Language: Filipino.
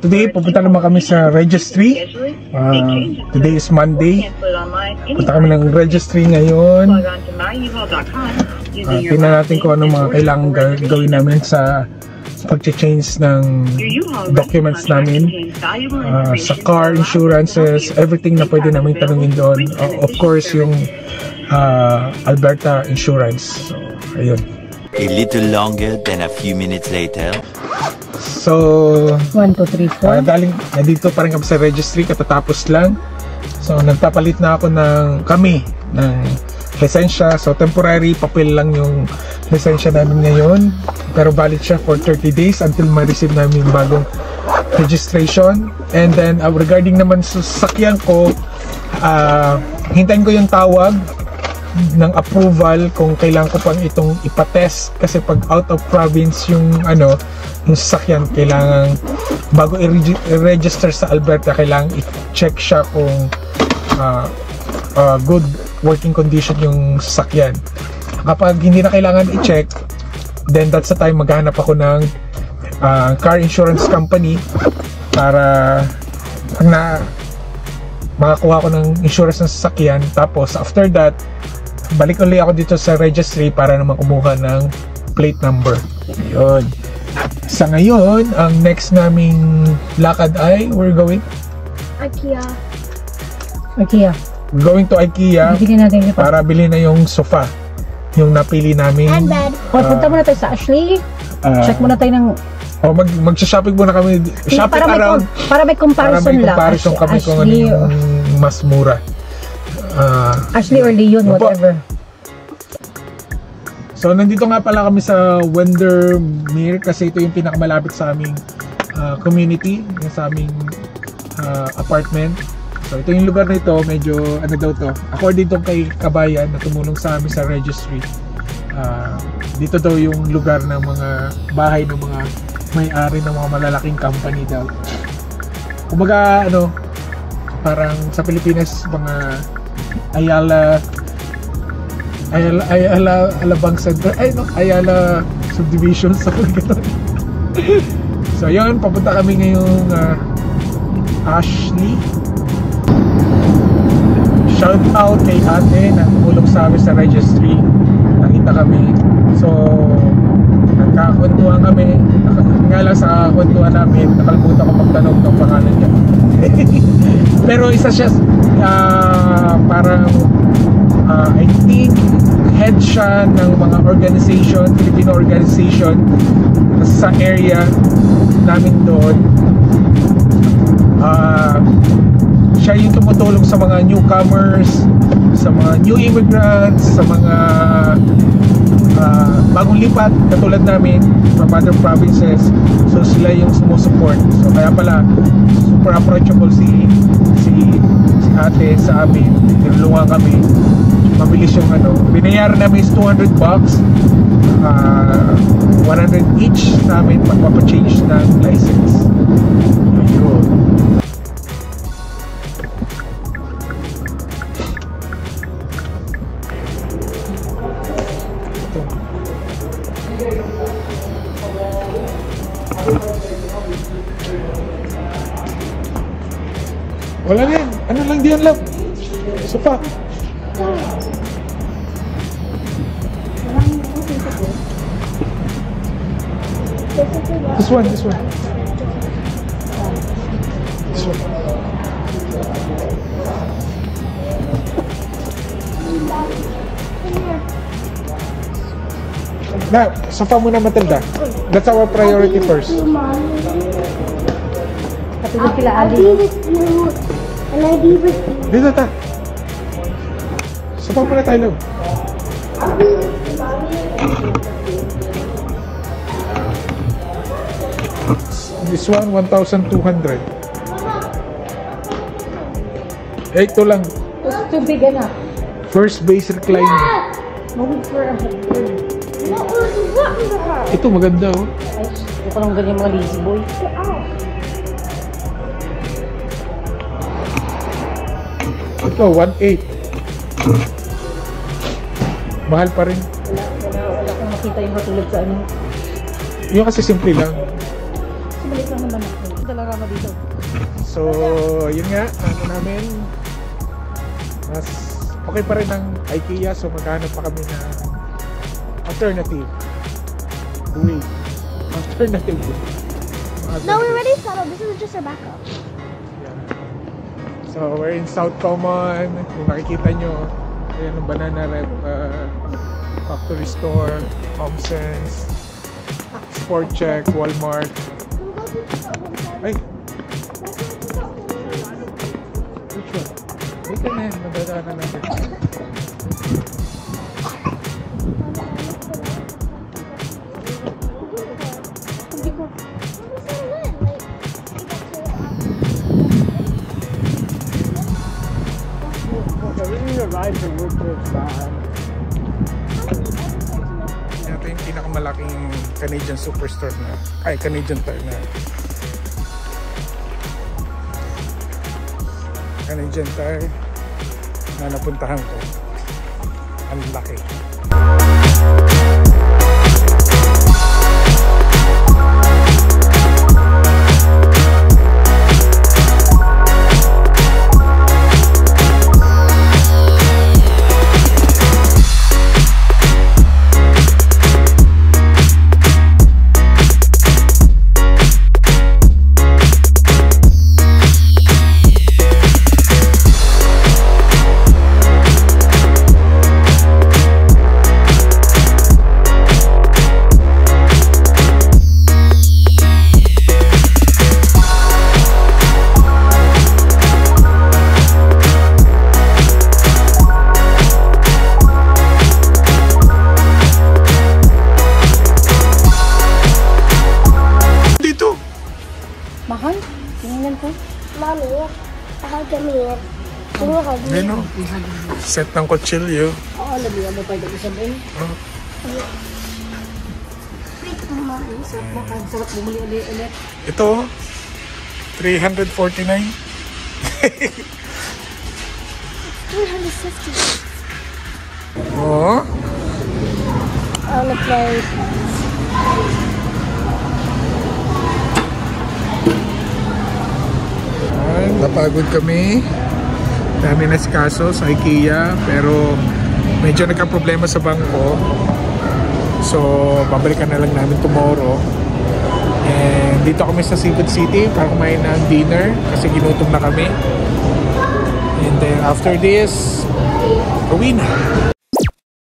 Today, pupunta naman kami sa registry. Today is Monday. Punta kami ng registry ngayon. Tingnan natin kung ano mga kailangan gawin namin sa pag-change ng documents namin, sa car insurances, everything na pwede namin tanungin doon. Of course, yung Alberta insurance. So, ayun. A little longer than a few minutes later. So, 1, 2, 3, 4. Nandito pa rin kami sa registry, katatapos lang. So, nagpapalit na ako ng lisensya. So, temporary papel lang yung lisensya namin ngayon. Pero valid siya for 30 days until ma-receive namin yung bagong registration. And then, regarding naman sa sasakyan ko, hintayin ko yung tawag ng approval kung kailangan ko pang itong ipatest, kasi pag out of province yung sasakyan, kailangan bago i-register sa Alberta, kailangan i-check siya kung good working condition yung sasakyan. Kapag hindi na kailangan i-check, then that's the time maghahanap ako ng car insurance company para makakuha ko ng insurance ng sasakyan. Tapos after that, balik ulit ako dito sa registry para naman kumuha ng plate number. Yun. Sa ngayon, ang next naming lakad ay, we're going? IKEA. We're going to IKEA para bilhin na yung sofa. Yung napili namin. And bed. Punta muna tayo sa Ashley. Check muna tayo ng... Mag-shopping muna kami. Shopping para around. Para may comparison lang. Para may comparison kami kung ano yung mas mura. Ashley or Leon, whatever. So, nandito nga pala kami sa Windermere kasi ito yung pinakamalapit sa aming community, sa aming apartment. So, ito yung lugar na ito, medyo ano daw to, according to kay Kabayan na tumulong sa amin sa registry. Dito daw yung lugar ng mga bahay ng mga may-ari ng mga malalaking company daw. Kumbaga, parang sa Pilipinas, mga Ayala Bank Center, Ayala Subdivision, sa gano'n. So yun, papunta kami ngayong Ashley. Shout out kay ate na tumulong sa amin sa registry. Nakita kami. So nagkakwentuhan kami. Nga lang sa kwentuhan namin, nakalimutan ko magtanong ng pangalan niya. Pero isa siya parang I think head siya ng mga organization, Filipino organization sa area namin doon. Siya yung tumutulong sa mga newcomers, sa mga new immigrants, sa mga bagong lipat katulad namin from other provinces. So sila yung sumusuport. So kaya pala super approachable si ate sa amin. Tinulungan kami. Mabilis yung binayaran namin is $200, 100 each namin pagpapachange ng license. Ayun. Wala na yan. Ano lang diyan lang. Sofa. This one. This one. Na, sofa muna, Matilda. That's our priority first. Katulad kila Ali. Dito ta. Sofa muna tayo. This one, 1,200. Ito lang. It's too big enough. First base recliner. Moving for a Ito maganda oh. Ay, hindi ko lang ganyan mga lazy boy. Ito, 1,800. Mahal pa rin. Wala akong makita yung matulad sa ano. Yung kasi simple lang. Balik lang naman ako. Talaga mo dito. So, yun nga, ano namin, mas okay pa rin ang IKEA, so maghanap pa kami ng alternative way. Alternative way. No, we already settled. This is just our backup. Yeah. So, we're in South Common. Kung nakikita nyo, ayan ang Banana Rep Factory Store, Thompson's, Sport Check, Walmart. Ay! Which one? Dito na yan, madadaanan natin. Ito yung pinakamalaking Canadian Superstore na, ay Canadian Tire na Canadian Tire na napuntahan ko. Ang laki. Mahal? Tingnan ko. Mommy, hug me. Can you hug me? Ano? Set ng kutsilyo. Oo, labihan mo pa yung sabihin. Oh. Mommy. Sarap bumili ulit. Ito, 349. 350. Oh. I wanna play. Ay, napagod kami. Dami na sikaso sa IKEA, pero medyo nagka-problema sa bangko. So, babalikan na lang namin tomorrow. And dito kami sa Seafood City para kumain ng dinner kasi ginutom na kami. And then after this, uwi na.